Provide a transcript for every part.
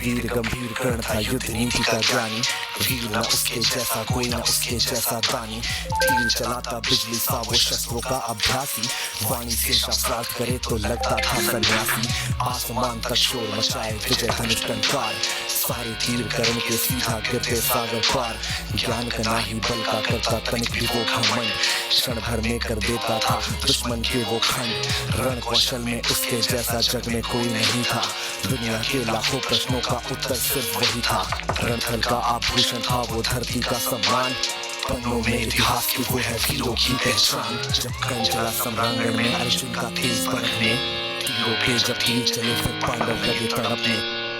वीर गंभीर कर्ण था युद्ध नीति का ज्ञानी, वीर न उसके जैसा कोई न उसके जैसा दानी, तीर चलाता बिजली सा वो शस्त्रों का अभ्यासी, वाणी से शास्त्रार्थ करे तो लगता था सन्यासी, आसमान तक शोर मचाए विजय धनुष टंकार, सारे तीर कर्ण के सीधा गिरते सागर पार, ज्ञान का ना ही बल का करता तनिक भी वो घमंड, क्षण भर में कर देता था दुश्मन के वो खंड, रण कौशल में उसके जैसा जग में कोई नहीं था, दुनिया के लाखों प्रश्नों का उत्तर सिर्फ वही था, रणथल का आभूषण था वो धरती का सम्मान, पन्नों में इतिहास की वो है वीरों की पहचान, जब कर्ण चला सम्रांगण में अर्जुन का तेज बरखने, तीरों के जब तीर चले फिर पांडव लगे तड़पने,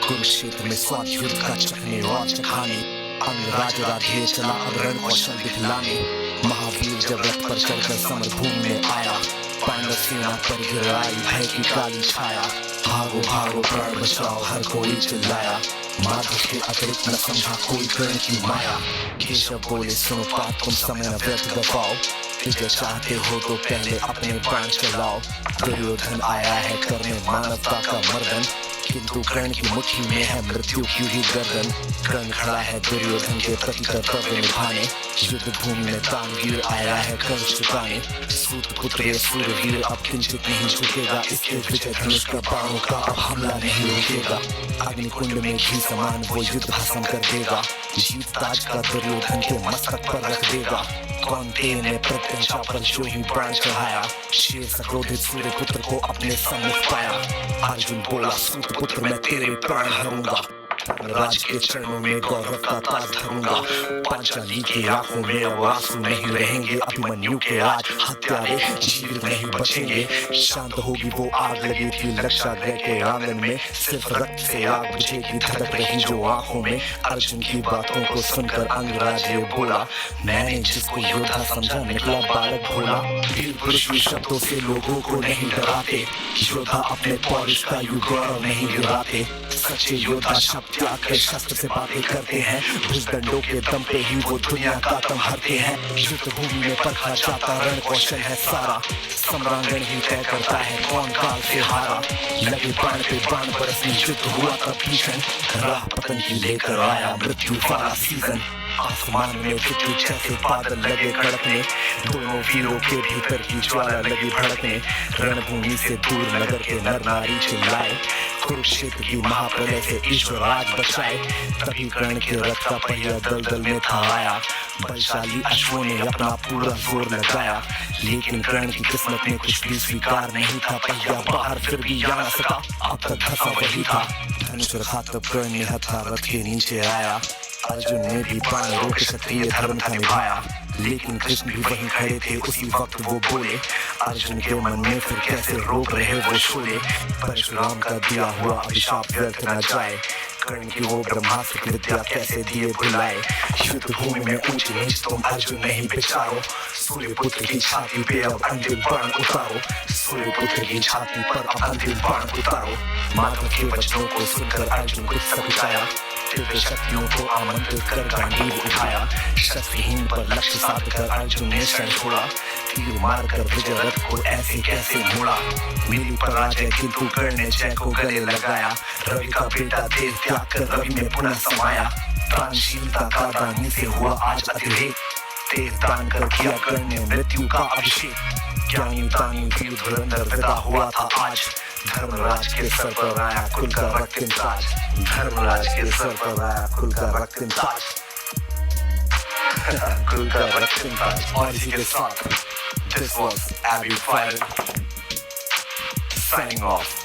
कुरुक्षेत्र में स्वाद युद्ध का चखने और चखाने, अंगराज राधे चला अब रण कौशल दिखलाने, महावीर जब रथ पर चढ़कर समरभूमि में आया, पांडव सेना पर गिर आई भय की काली छाया, भागो भागो प्राण बचाओ हर कोई चिल्लाया, माधव के अतिरिक्त न समझा कोई कर्ण की माया, केशव बोले सुनो बात तुम समय न व्यर्थ गवाओ, विजय चाहते हो तो पहले अपने प्राण चलाओ, दुर्योधन आया है करने मानवता का मर्दन, किंतु कर्ण की मुट्ठी में है मृत्यु की ही गर्दन, कर्ण खड़ा है दुर्योधन के प्रति कर्तव्य निभाने, युद्ध भूमि में तानवीर आया है कर्ज चुकाने, सूत पुत्र ये सूरवीर अब किंचित नहीं झुकेगा, इसके विजय धनुष का बाणों का अब हमला नहीं रुकेगा, अग्निकुंड में घी समान वो युद्ध भस्म कर देगा, जीत ताज का दुर्योधन के मस्तक पर रख देगा, कौन्तेय ने प्रत्यंचा पर जो ही प्राण चढ़ाया, शेर सक्रोधित सूर्य पुत्र को अपने सम्मुख पाया, अर्जुन बोला सूत पुत्र मैं तेरे प्राण हरूंगा, राज के चरणों में गौरव का ताज धरूंगा, पांचाली की आंखों में अब आंसू नहीं रहेंगे, अभिमन्यु के आज हत्यारे जीवित नहीं बचेंगे, शांत होगी वो आग लगी थी लक्षागृह के आंगन में, सिर्फ रक्त से आग बुझेगी धड़क रही जो आंखों में, अर्जुन की बातों को सुनकर अंगराज ये बोला, मैंने जिसको योद्धा समझा निकला बालक भोला, वीर पुरुष भी शब्दों से लोगों को नहीं डराते, योद्धा अपने पौरुष का युग गौरव नहीं गिराते, सच्चे योद्धा शब्द त्याग के शस्त्र से बातें करते हैं, भुजदंडों के दम पे ही वो दुनिया का दम भरते हैं, युद्ध भूमि में परखा जाता रण कौशल है सारा, सम्रांगण ही तय करता है कौन काल से हारा, लगे बाण पे बाण बरसने युद्ध हुआ तब भीषण, राह पतन की लेकर आया मृत्यु वाला सीजन, आसमान में विद्युत जैसे बादल लगे कड़कने, दोनों वीरों के भीतर की ज्वाला लगी भड़कने, रणभूमि से दूर नगर के नर नारी चिल्लाए, कुरुक्षेत्र की महाप्रलय से ईश्वर आज बचाए, तभी कर्ण के रथ का पहिया दलदल में था आया, बलशाली अश्वों ने अपना पूरा जोर लगाया, लेकिन कर्ण की किस्मत में कुछ भी स्वीकार नहीं था, पहिया बाहर फिर भी आ न सका, अब तक धसा वही था, धनुष रखा तब कर्ण ने हथा रथ के नीचे आया, अर्जुन ने भी प्राण रोक क्षत्रिय धर्म का निभाया, लेकिन कृष्ण भी वहीं खड़े थे उसी वक्त वो बोले, अर्जुन के मन में फिर कैसे रोक रहे वो शोले, परशुराम का दिया हुआ अभिशाप व्यर्थ न जाए, कर्ण की वो ब्रह्मास्त्र की विद्या कैसे दिए भुलाए, युद्ध भूमि में ऊंच नीच तुम अर्जुन नहीं विचारो, सूर्य पुत्र की छाती पे अब अंतिम बाण उतारो, सूर्य पुत्र की छाती पर अब अंतिम बाण उतारो, माधव के वचनों को सुनकर अर्जुन कुछ सकुचाया, दिव्य शक्तियों को आमंत्रित कर गांडीव उठाया, शस्त्रहीन पर लक्ष्य साध कर अर्जुन ने शरण छोड़ा, तीर मार कर विजय रथ को ऐसे कैसे मोड़ा, मिली पराजय किंतु कर्ण ने जय को गले लगाया, रवि का बेटा देव त्याग कर रवि में पुनः समाया, दानशीलता का दानी से हुआ आज अतिरेक, तेज दान कर किया कर्ण ने मृत्यु का अभिषेक, ज्ञानी दानी वीर धुरंधर विदा हुआ था आज, धर्मराज के सर पर आया खुल का रक्तिम ताज, धर्मराज के सर पर आया खुल का रक्तिम ताज, खुल का रक्तिम ताज, और इसी के साथ this was Abby Fire signing off.